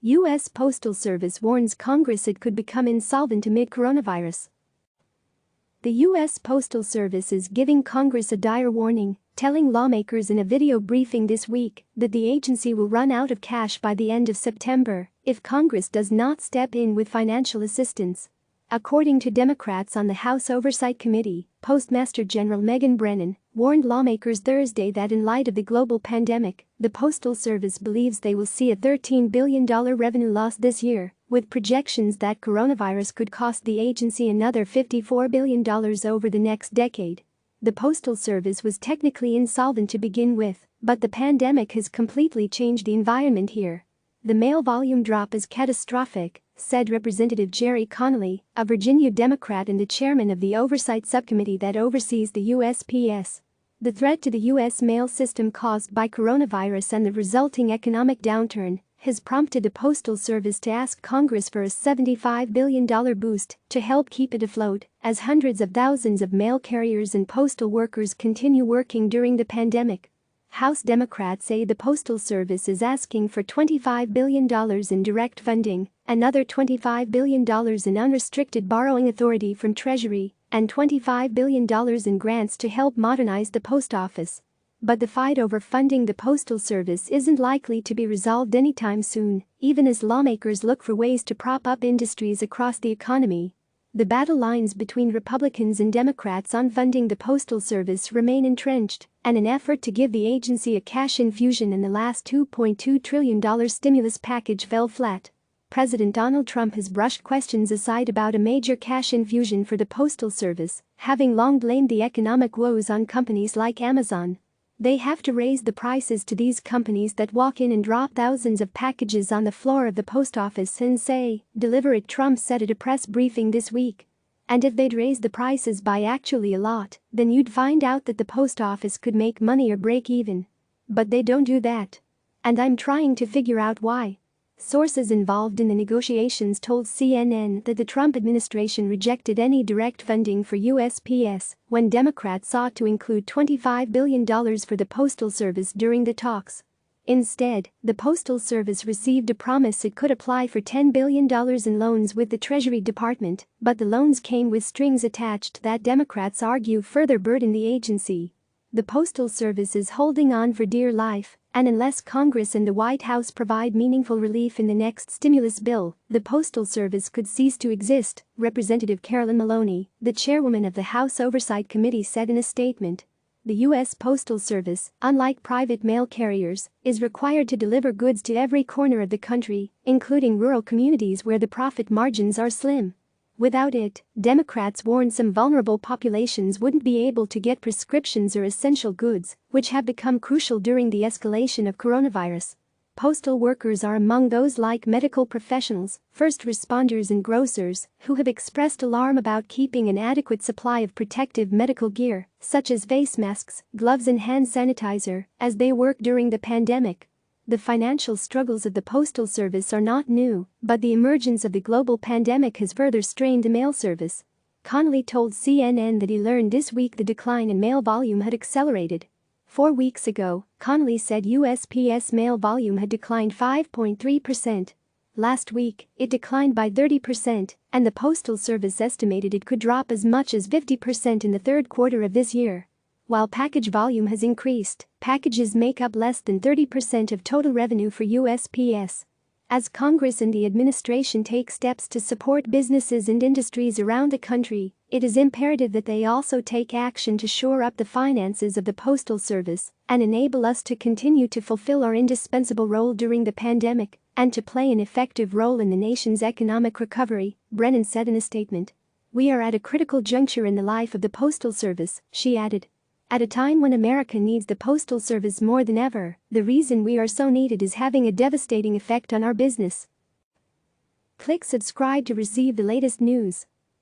US Postal Service warns Congress it could become insolvent amid coronavirus. The US Postal Service is giving Congress a dire warning, telling lawmakers in a video briefing this week that the agency will run out of cash by the end of September if Congress does not step in with financial assistance. According to Democrats on the House Oversight Committee, Postmaster General Megan Brennan warned lawmakers Thursday that in light of the global pandemic, the Postal Service believes they will see a $13 billion revenue loss this year, with projections that coronavirus could cost the agency another $54 billion over the next decade. The Postal Service was technically insolvent to begin with, but the pandemic has completely changed the environment here. The mail volume drop is catastrophic, said Representative Gerry Connolly, a Virginia Democrat and the chairman of the Oversight Subcommittee that oversees the USPS. The threat to the U.S. mail system caused by coronavirus and the resulting economic downturn has prompted the Postal Service to ask Congress for a $75 billion boost to help keep it afloat, as hundreds of thousands of mail carriers and postal workers continue working during the pandemic. House Democrats say the Postal Service is asking for $25 billion in direct funding, another $25 billion in unrestricted borrowing authority from Treasury, and $25 billion in grants to help modernize the post office. But the fight over funding the Postal Service isn't likely to be resolved anytime soon, even as lawmakers look for ways to prop up industries across the economy. The battle lines between Republicans and Democrats on funding the Postal Service remain entrenched, and an effort to give the agency a cash infusion in the last $2.2 trillion stimulus package fell flat. President Donald Trump has brushed questions aside about a major cash infusion for the Postal Service, having long blamed the economic woes on companies like Amazon. They have to raise the prices to these companies that walk in and drop thousands of packages on the floor of the post office and say, "Deliver it," Trump said at a press briefing this week. And if they'd raise the prices by actually a lot, then you'd find out that the post office could make money or break even. But they don't do that. And I'm trying to figure out why. Sources involved in the negotiations told CNN that the Trump administration rejected any direct funding for USPS when Democrats sought to include $25 billion for the Postal Service during the talks. Instead, the Postal Service received a promise it could apply for $10 billion in loans with the Treasury Department, but the loans came with strings attached that Democrats argue further burden the agency. The Postal Service is holding on for dear life, and unless Congress and the White House provide meaningful relief in the next stimulus bill, the Postal Service could cease to exist, Representative Carolyn Maloney, the chairwoman of the House Oversight Committee, said in a statement. The U.S. Postal Service, unlike private mail carriers, is required to deliver goods to every corner of the country, including rural communities where the profit margins are slim. Without it, Democrats warn some vulnerable populations wouldn't be able to get prescriptions or essential goods, which have become crucial during the escalation of coronavirus. Postal workers are among those like medical professionals, first responders and grocers, who have expressed alarm about keeping an adequate supply of protective medical gear, such as face masks, gloves and hand sanitizer, as they work during the pandemic. The financial struggles of the Postal Service are not new, but the emergence of the global pandemic has further strained the mail service. Connolly told CNN that he learned this week the decline in mail volume had accelerated. 4 weeks ago, Connolly said USPS mail volume had declined 5.3%. Last week, it declined by 30%, and the Postal Service estimated it could drop as much as 50% in the third quarter of this year. While package volume has increased, packages make up less than 30% of total revenue for USPS. As Congress and the administration take steps to support businesses and industries around the country, it is imperative that they also take action to shore up the finances of the Postal Service and enable us to continue to fulfill our indispensable role during the pandemic and to play an effective role in the nation's economic recovery, Brennan said in a statement. "We are at a critical juncture in the life of the Postal Service," she added. "At a time when America needs the Postal Service more than ever, the reason we are so needed is having a devastating effect on our business." Click subscribe to receive the latest news.